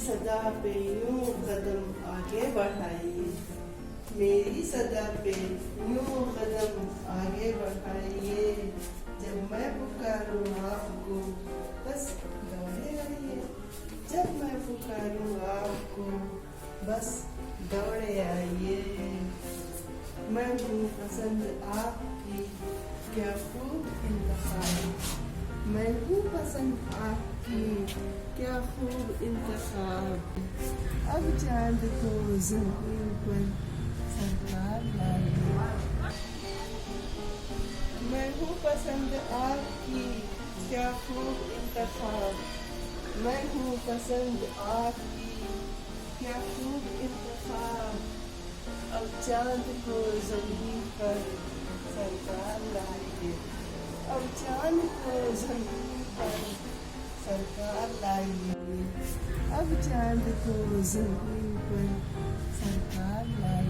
सदा पे यूं कदम आगे बढ़ाइए, मेरी सदा पे यूं कदम आगे बढ़ाइए। जब मैं पुकारूं आपको बस दौड़े आइए, जब मैं पुकारूं आपको बस दौड़े आइए। मैं हूँ पसंद आपकी क्या खूब इंतखाब, मैं हूँ पसंद आपकी क्या खूब इंतखाब। अब चांद को ज़मीन पर सरकार लाइए, मैं हूँ पसंद आपकी क्या खूब इंतखाब, मैं हूँ पसंद आपकी क्या खूब इंतखाब। अब चांद को ज़मीन पर सरकार लाइए, अब चांद को ज़मीन पर सरकार लाइए, अब चांद को ज़मीन पर सरकार लाइए।